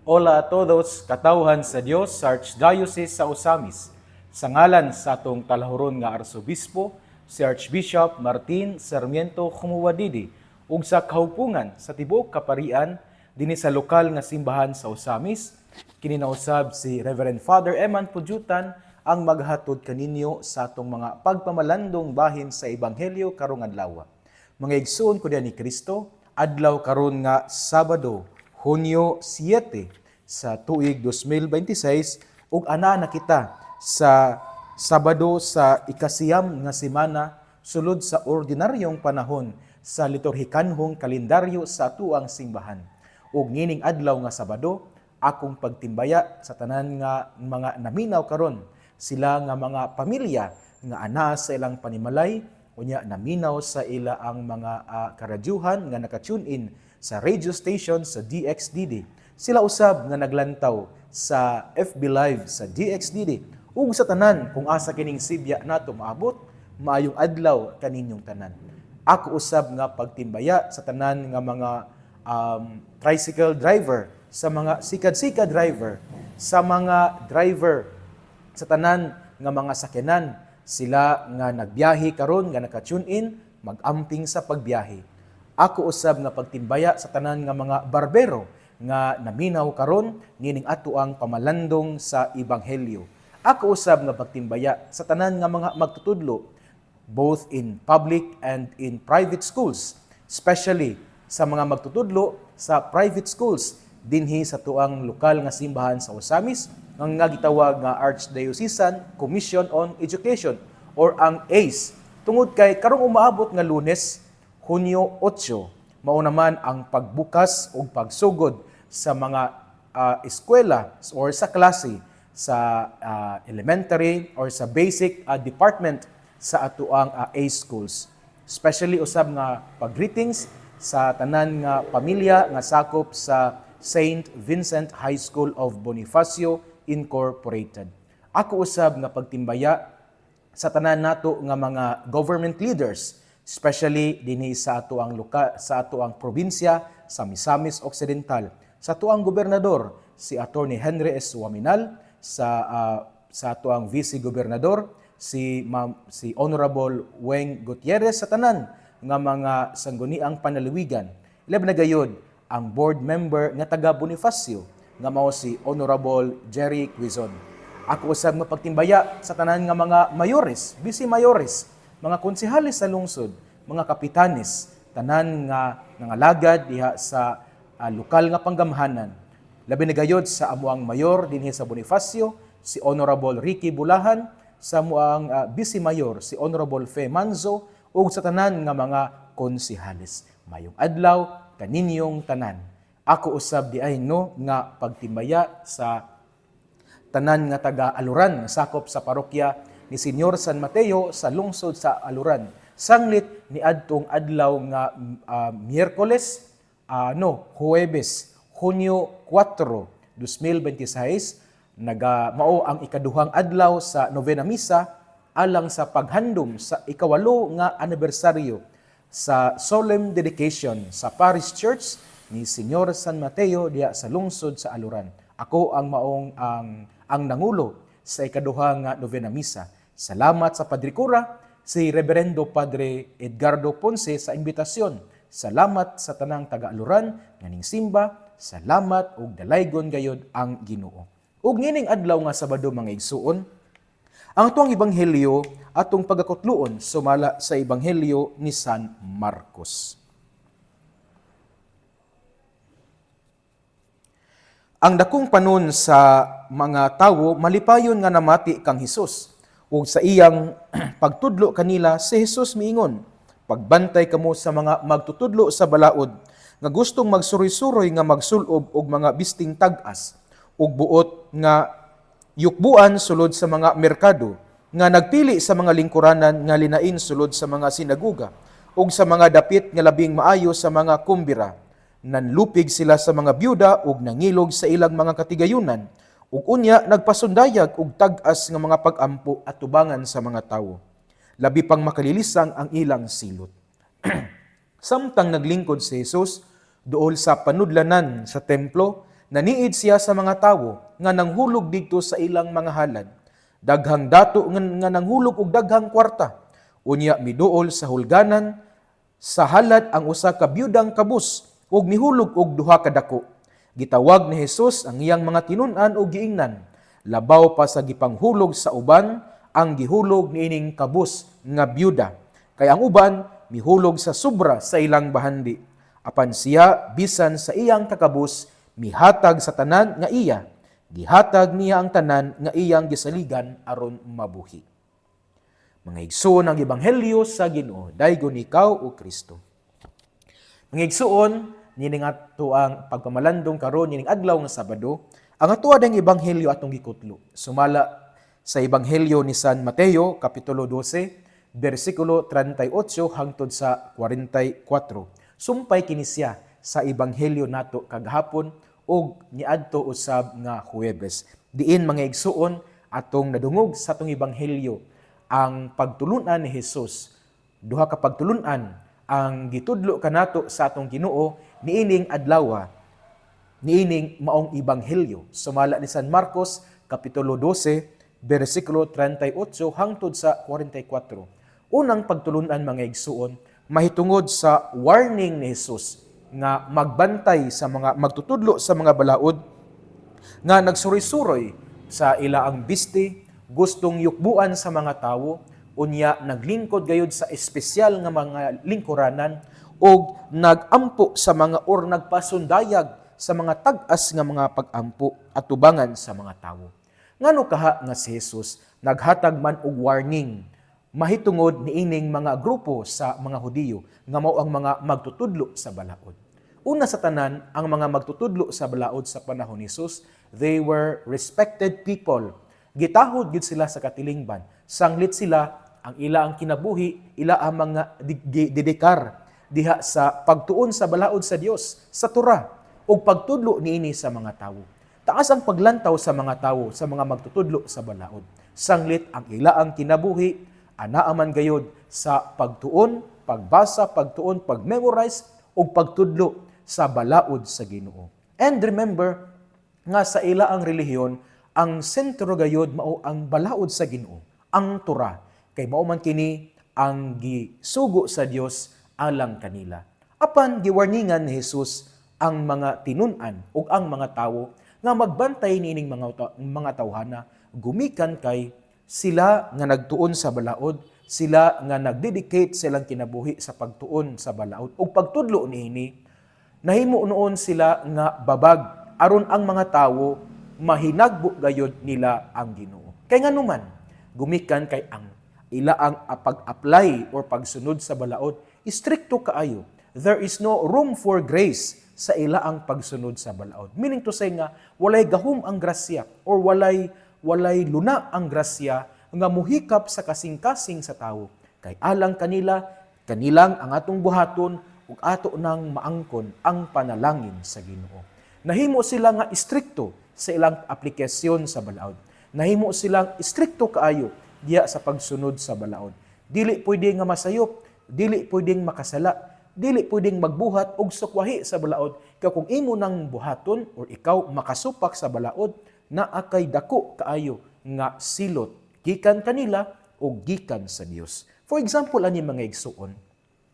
Hola a todos, katawhan sa Dios sa Archdiocese sa Osamis. Sa ngalan sa atong talahuron nga Arsobispo, si Archbishop Martin Sarmiento Khumuwadidi, ug sa kahupungan sa tibuok kaparian dinhi sa lokal nga simbahan sa Osamis, kininausab si Reverend Father Eman Pujutan ang maghatod kaninyo sa atong mga pagpamalandong bahin sa Ebanghelyo karong adlaw. Mga igsoon ko diyan ni Kristo, adlaw karon nga Sabado, Hunyo 7 sa tuig 2026 ug ana na kita sa Sabado sa ikasiyam nga semana sulod sa ordinaryong panahon sa liturhikanhong kalendaryo sa atuang simbahan. Ug ngining adlaw nga Sabado, akong pagtimbaya sa tanan nga mga naminaw karon, sila nga mga pamilya nga ana sa ilang panimalay, unya naminaw sa ila ang mga karadyuhan nga naka-tune in sa radio station sa DXDD. Sila usab nga naglantaw sa FB Live sa DXDD. Ug sa tanan kung asa kining sibya nato maabot, maayong adlaw kaninyong tanan. Ako usab nga pagtimbaya sa tanan nga mga tricycle driver, sa mga sikad-sikad driver, sa mga driver sa tanan nga mga sakyanan, sila nga nagbiyahe karon nga naka-tune in, mag-amping sa pagbiyahe. Ako usab nga pagtimbaya sa tanan nga mga barbero nga naminaw karon nining ato ang pamalandong sa Ebanghelyo. Ako usab nga pagtimbaya sa tanan nga mga magtutudlo both in public and in private schools, especially sa mga magtutudlo sa private schools dinhi sa tuang lokal nga simbahan sa Osamis nga gitawag nga Archdiocesan Commission on Education or ang ACE. Tungod kay karong umaabot nga Lunes, Hunyo 8, mao naman ang pagbukas o pagsugod sa mga eskwela or sa klase sa elementary or sa basic department sa atuang ACE schools. Especially usab nga pag-greetings sa tanan nga pamilya nga sakop sa St. Vincent High School of Bonifacio Incorporated. Ako usab nga pagtimbaya sa tanan nato nga mga government leaders, especially dinhi sa atuang sa atuang probinsya sa Misamis Occidental, sa atuang gobernador si Attorney Henry S. Waminal, sa atuang vice gobernador si Honorable Weng Gutierrez, sa tanan nga mga sangguniang panalawigan. Ilab na gayud ang board member nga taga Bonifacio nga mao si Honorable Jerry Quizon. Ako usab nga pagtimbaya sa tanan nga mga mayores, vice mayores, mga konsehalis sa lungsod, mga kapitanes, tanan nga nangalagad diha sa lokal nga panggamhanan. Labi na gayud sa amuang mayor dinhi sa Bonifacio, si Honorable Ricky Bulahan, sa amuang vice mayor si Honorable Fe Manzo, ug sa tanan nga mga konsehalis. Mayong adlaw kaninyong tanan. Ako usab di ay no nga pagtimbaya sa tanan nga taga Aluran, sakop sa parokya ni Senyor San Mateo sa lungsod sa Aluran. Sanglit ni adtong adlaw nga Miyerkules, Huwebes, Hunyo 4, 2026, mao ang ikaduhang adlaw sa Novena Misa alang sa paghandom sa ikawalo nga anibersaryo sa solemn dedication sa Parish Church ni Senyor San Mateo diya sa lungsod sa Aluran. Ako ang maong ang nangulo sa ikaduha nga Novena Misa. Salamat sa Padre Cura, si Reverendo Padre Edgardo Ponce sa imbitasyon. Salamat sa tanang taga-Aluran nga ning simba. Salamat ug dalaygon gayud ang Ginoo. Ug ngining adlaw nga Sabado mga igsuon, ang atuang ebanghelyo atong pagakutluon sumala sa ebanghelyo ni San Marcos. Ang dakong panon sa mga tawo malipayon nga namati kang Hesus. Ug sa iyang pagtudlo kanila si Hesus miingon, pagbantay kamo sa mga magtutudlo sa balaod nga gustong magsuroy-suroy nga magsulob og mga bisting tag-as ug buot nga yukbuan sulod sa mga merkado, nga nagpili sa mga lingkuranan nga linain sulod sa mga sinaguga ug sa mga dapit nga labing maayo sa mga kumbira. Nanlupig sila sa mga byuda ug nangilog sa ilang mga katigayunan ug unya nagpasundayag og tag-as nga mga pag-ampo at tubangan sa mga tawo. Labi pang makalilisang ang ilang silot. Samtang naglingkod si Jesus dool sa panudlanan sa templo, Naniid siya sa mga tawo nga nanghulog didto sa ilang mga halad. Daghang dato nga nanghulog og daghang kwarta. Unya miduol sa hulganan sa halad ang usa ka byudang kabus ug mihulog og duha ka dako. Gitawag ni Jesus ang iyang mga tinun-an ug giingnan. Labaw pa sa gipanghulog sa uban ang gihulog niining kabus nga byuda. Kay ang uban mihulog sa sobra sa ilang bahandi. Apan siya bisan sa iyang kakabus mihatag sa tanan nga iya. Gihatag niya ang tanan nga iyang gisaligan aron mabuhi. Mga igsoon ang ebanghelyo sa Ginoo, daygon ikaw o Kristo. Mga igsoon, nining ato ang pagpamalandong karon nining adlaw nga Sabado, ang ato adang ebanghelyo atong gikutlo. Sumala sa ebanghelyo ni San Mateo kapitulo 12, bersikulo 38 hangtod sa 44. Sumpay kini siya sa ebanghelyo nato kagahapon ug niadto usab nga Huwebes. Diin mga igsuon atong nadungog sa atong ebanghelyo ang pagtulunan ni Jesus. Duha ka pagtulunan ang gitudlo kanato sa atong Ginoo niining adlaw, niining maong ebanghelyo. Sumala ni San Marcos kapitulo 12 bersikulo 38 hangtod sa 44. Unang pagtulunan mga igsuon mahitungod sa warning ni Jesus nga magbantay sa mga magtutudlo sa mga balaod nga nagsuroy-suroy sa ilaang biste, gustong yukbuan sa mga tawo, unya naglingkod gayud sa espesyal nga mga lingkuranan o nagampo sa mga or nagpasundayag sa mga tag-as nga mga pag-ampo at tubangan sa mga tawo. Ngano kaha nga si Jesus naghatag man og warning mahitungod niining mga grupo sa mga Hudiyo nga mao ang mga magtutudlo sa balaod. Una sa tanan, ang mga magtutudlo sa balaod sa panahon ni Jesus, they were respected people. Gitahod gid sila sa katilingban. Sanglit sila ang ila ang kinabuhi, ila ang mga dedikar diha sa pagtuon sa balaod sa Dios, sa Torah, ug pagtudlo niini sa mga tawo. Taas ang paglantaw sa mga tawo, sa mga magtutudlo sa balaod. Sanglit ang ila ang kinabuhi, anaa man gayud sa pagtuon, pagbasa, pagtuon, pagmemorize, ug pagtudlo sa balaod sa Ginoo. And remember nga sa ila ang relihiyon, ang sentro gayud mao ang balaod sa Ginoo, ang Torah. Kay mao man kini ang gisugo sa Dios alang kanila. Apan giwarningan ni Jesus ang mga tinun-an ug ang mga tawo nga magbantay niining mga tawhana gumikan kay sila nga nagtuon sa balaod, sila nga nagdedicate silang kinabuhi sa pagtuon sa balaod ug pagtudlo niini. Nahimo noon sila nga babag aron ang mga tawo mahinagbo gayud nila ang Ginoo. Kay nganuman gumikan kay ang ila ang pag-apply or pagsunod sa balaod istrikto kaayo. There is no room for grace sa ila ang pagsunod sa balaod. Meaning to say nga walay gahom ang grasya or walay luna ang grasya nga muhikap sa kasing-kasing sa tawo. Kay alang kanilang ang atong buhaton ug ato nang maangkon ang panalangin sa Ginoo. Nahimo sila nga istrikto sa ilang aplikasyon sa balaod. Nahimo silang istrikto kaayo diya sa pagsunod sa balaod. Dili pwede nga masayop, dili pwedeng makasala, dili pwedeng magbuhat og sukwahi sa balaod. Kaya kung imo nang buhaton or ikaw makasupak sa balaod, naa kay dako kaayo nga silot gikan kanila o gikan sa Dios. For example, ani mga igsuon,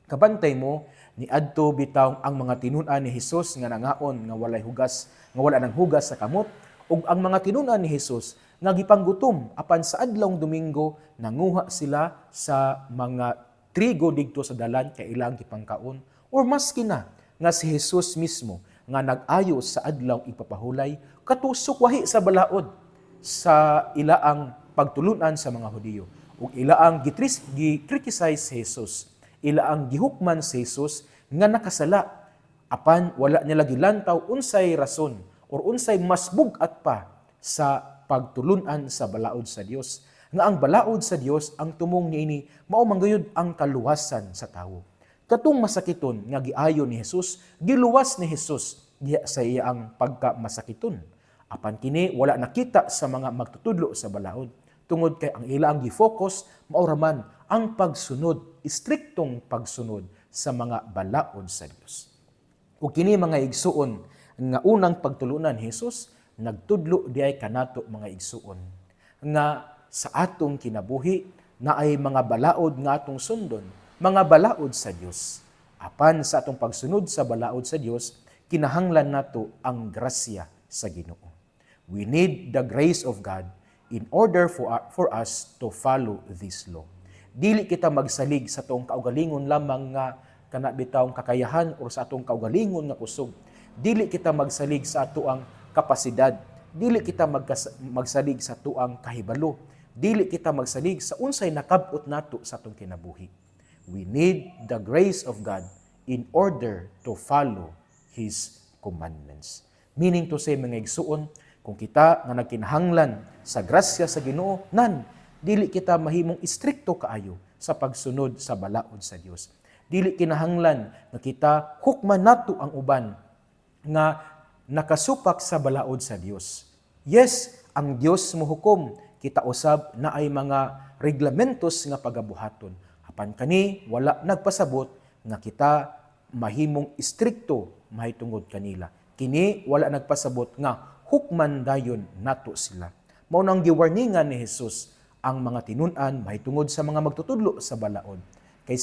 kabantay mo ni adto bitaw ang mga tinun-an ni Hesus nga nangaon nga walay hugas, nga wala nang hugas sa kamot, ug ang mga tinun-an ni Hesus nga gipanggutom apan sa adlawng Domingo nanguha sila sa mga trigo didto sa dalan kay ilang gipangkaon, or maski na nga si Jesus mismo nga nag-ayo sa adlaw ipapahulay katusok wahi sa balaod sa ilaang pagtulunan sa mga Hudiyo ug ilaang gi-criticize si Jesus, ilaang gihukman si Jesus nga nakasala apan wala niya lagi lantaw unsay rason or unsay mas bugat pa sa pagtulunan sa balaod sa Dios, nga ang balaod sa Dios ang tumong niini mao manggayud ang kaluwasan sa tawo. Katong masakiton nga giayo ni Jesus, giluwas ni Jesus diha sa iyang pagkamasakiton. Apan kini wala nakita sa mga magtutudlo sa balaod tungod kay ang ila ang gi-focus mao raman ang pagsunod, istriktong pagsunod sa mga balaod sa Dios. Ug kini mga igsuon nga unang pagtulunan Jesus nagtudlo diay kanato mga igsuon nga sa atong kinabuhi na ay mga balaod nga atong sundon, mga balaod sa Dios. Apan sa atong pagsunod sa balaod sa Dios, kinahanglan nato ang grasya sa Ginoo. We need the grace of God in order for us to follow this law. Dili kita magsalig sa atong kaugalingon lamang nga kanabitawong kakayahan o sa atong kaugalingon nga kusog. Dili kita magsalig sa atoang kapasidad. Dili kita magsalig sa tuang kahibalo. Dili kita magsalig sa unsay nakab-ot nato sa atong kinabuhi. We need the grace of God in order to follow His commandments. Meaning to say, mga igsuon, kung kita nga nagkinahanglan sa grasya sa Ginoo, dili kita mahimong istrikto kaayo sa pagsunod sa balaod sa Dios. Dili kinahanglan nga kita hukman nato ang uban nga nakasupak sa balaod sa Dios. Yes, ang Dios mohukom, kita usab na ay mga reglamentos nga pagabuhaton. Apan kani wala nagpasabot nga kita mahimong istrikto mahitungod kanila. Kini wala nagpasabot nga hukman dayon nato sila. Mao nang giwarningan ni Jesus ang mga tinun-an mahitungod sa mga magtutudlo sa balaod. Kay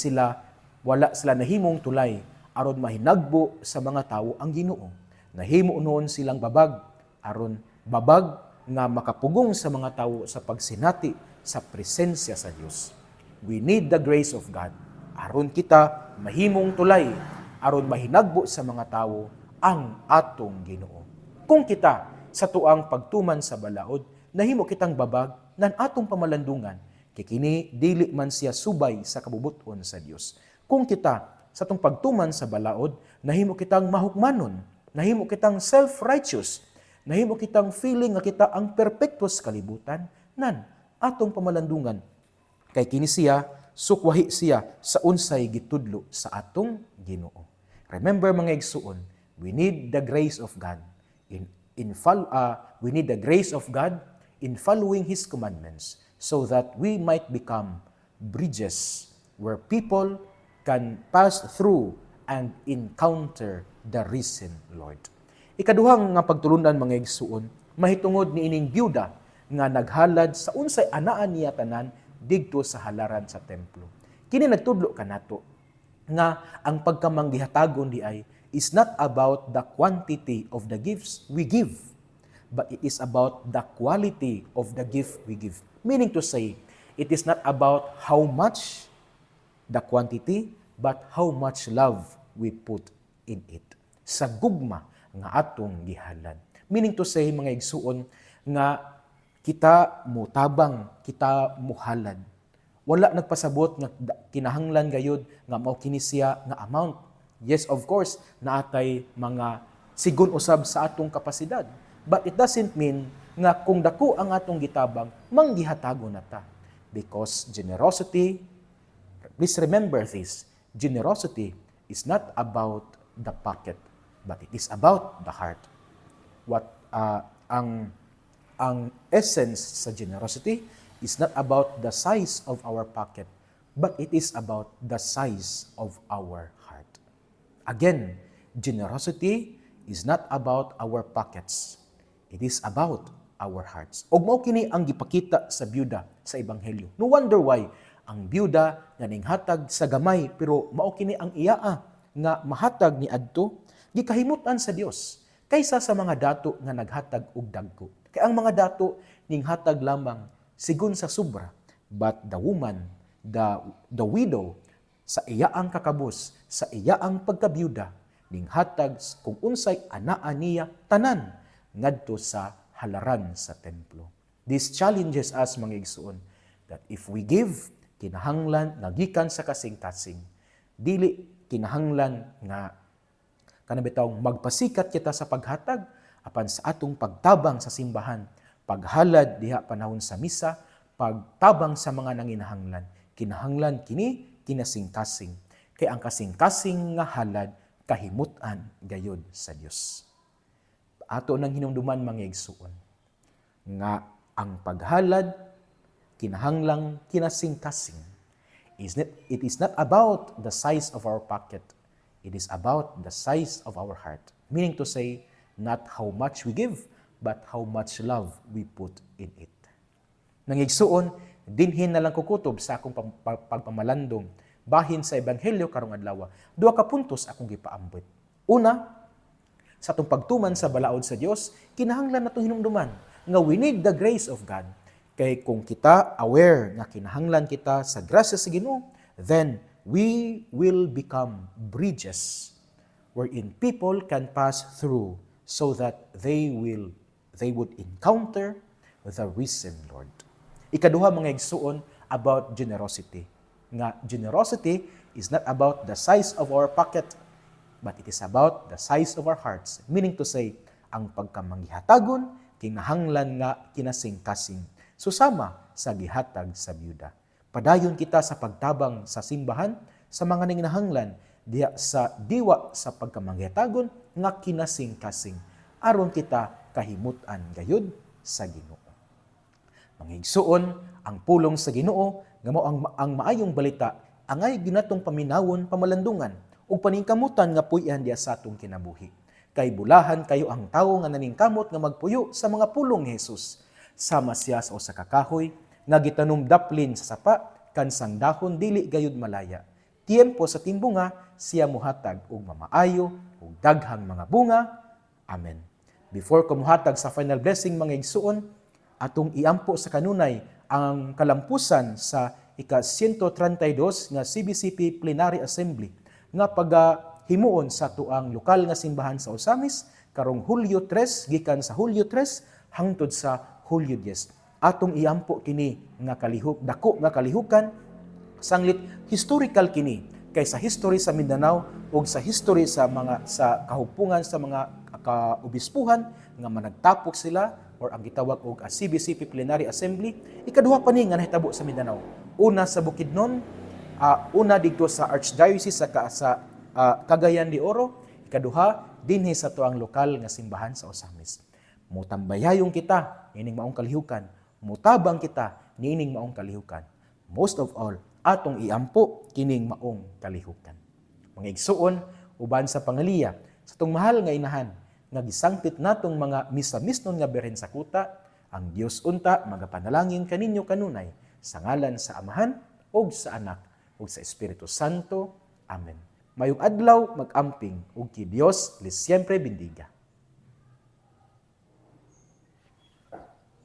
wala sila nahimong tulay aron mahinagbo sa mga tawo ang Ginoo. Nahimo noon silang babag aron babag nga makapugong sa mga tawo sa pagsinati sa presensya sa Dios. We need the grace of God aron kita mahimong tulay aron mahinagbo sa mga tawo ang atong Ginoo. Kung kita sa tuang pagtuman sa balaod, nahimo kitang babag nan atong pamalandungan, kay kini dili man siya subay sa kabubuton sa Dios. Kung kita sa tong pagtuman sa balaod, nahimo kitang mahukmanon, nahimo kitang self-righteous, nahimo kitang feeling nga kita ang perpekto sa kalibutan, nan atong pamalandungan. Kay kini siya, sukwahi siya sa unsay gitudlo sa atong Ginoo. Remember mga igsuon, we need the grace of God we need the grace of God in following His commandments so that we might become bridges where people can pass through and encounter the risen Lord. Ikaduhang nga pagtulunan mga igsuon, mahitungod ni ining byuda nga naghalad sa unsay anaan niya tanan digto sa halaran sa templo. Kini nagtudlo kanato nga ang pagkamanggihatagon di ay is not about the quantity of the gifts we give, but it is about the quality of the gift we give. Meaning to say, it is not about how much the quantity, but how much love we put in it. Sa gugma nga atong gihalad. Meaning to say, mga igsuon, nga kita mutabang, kita muhalad. Wala nagpasabot nga kinahanglan gayud nga mao kini siya nga amount. Yes, of course, naatay mga sigon usab sa atong kapasidad. But it doesn't mean nga kung dako ang atong gitabang, manggihatago na ta. Because generosity, please remember this, generosity is not about the pocket, but it is about the heart. Ang essence sa generosity is not about the size of our pocket, but it is about the size of our heart. Again, generosity is not about our pockets. It is about our hearts. Og mao kini ang gipakita sa byuda sa ebanghelyo. No wonder why ang byuda nga ninghatag sa gamay pero mao kini ang iyaa nga mahatag ni adto gikahimutan sa Dios kaysa sa mga dato nga naghatag og dagko. Kay ang mga dato ninghatag lamang sigon sa sobra, but the woman, the widow, sa iyaang kakabus, sa iyaang pagkabyuda, ninghatag kung unsay anaa niya tanan ngadto sa halaran sa templo. This challenges us mga igsuon that if we give, kinahanglan nagikan sa kasing-kasing. Dili kinahanglan nga kanabitawong magpasikat kita sa paghatag apan sa atong pagtabang sa simbahan, paghalad diha panahon sa misa, pagtabang sa mga nanginahanglan. Kinahanglan kini kinasing-kasing. Kay ang kasing-kasing nga halad kahimutan gayud sa Dios. Ato nang hinumduman mga igsuon nga ang paghalad kinahanglang kinasing-kasing. It is not about the size of our pocket. It is about the size of our heart. Meaning to say, Not how much we give, but how much love we put in it. Nangigsuon, dinhin na lang kukutob sa akong pagpamalandong bahin sa Ebanghelyo karong adlaw. Duha ka puntos akong gipaambit. Una, sa atong pagtuman sa balaod sa Dios, kinahanglan natong hinumduman nga we need the grace of God. Kay kung kita aware nga kinahanglan kita sa grasya sa Ginoo, then we will become bridges wherein people can pass through so that they would encounter the risen Lord. Ikaduha mga igsuon about generosity. Nga generosity is not about the size of our pocket, but it is about the size of our hearts. Meaning to say, ang pagkamanghihatagon, kinahanglan nga kinasing-kasing. Susama sa gihatag sa byuda. Padayon kita sa pagtabang sa simbahan, sa mga ninginahanglan, diya sa diwa sa pagkamanghihatagon, nga kinasing-kasing. Aron kita kahimutan gayud sa Ginoo. Mga igsuon, ang pulong sa Ginoo, nga mao ang maayong balita, angay ginatong paminawon pamalandungan, ug paningkamutan nga puy-an diya sa atong kinabuhi. Kay bulahan kayo ang tawo nga naningkamot nga magpuyo sa mga pulong ni Jesus. Sama siya sa usa ka kahoy nga gitanom daplin sa sapa kansang dahon dili gayud malaya. Tiempo sa timbunga siya muhatag og mamaayo ug daghang mga bunga. Amen. Before ko muhatag sa final blessing mga igsuon, atong iampo sa kanunay ang kalampusan sa ika-132 nga CBCP Plenary Assembly nga pagahimuon sa tuang lokal nga simbahan sa Osamis karong Hulyo 3 gikan sa Hulyo 3 hangtod sa Hulyo 10. Atong iampo kini nga dako nga kalihukan sanglit historical kini kay sa history sa Mindanao ug sa history sa kahupungan sa mga kaobispuhan nga managtapok sila or ang gitawag og CBCP Plenary Assembly. Ikaduha pa ni nga nahitabo sa Mindanao. Una sa Bukidnon, una dito sa Archdiocese sa Cagayan de Oro, ikaduha dinhi sa tuang lokal nga simbahan sa Osamis. Mutambayayong kita nining maong kalihukan, mutabang kita nining maong kalihukan. Most of all, atong iampo kining maong kalihukan. Mga igsuon uban sa pangaliya sa tong mahal nga inahan nga gisangpit natong mga misa-misnon nga Birhen sa Kuta, ang Dios unta magapanalangin kaninyo kanunay sa ngalan sa Amahan ug sa Anak ug sa Espiritu Santo. Amen. Mayong adlaw mag-amping ug ki Dios les siempre bendiga.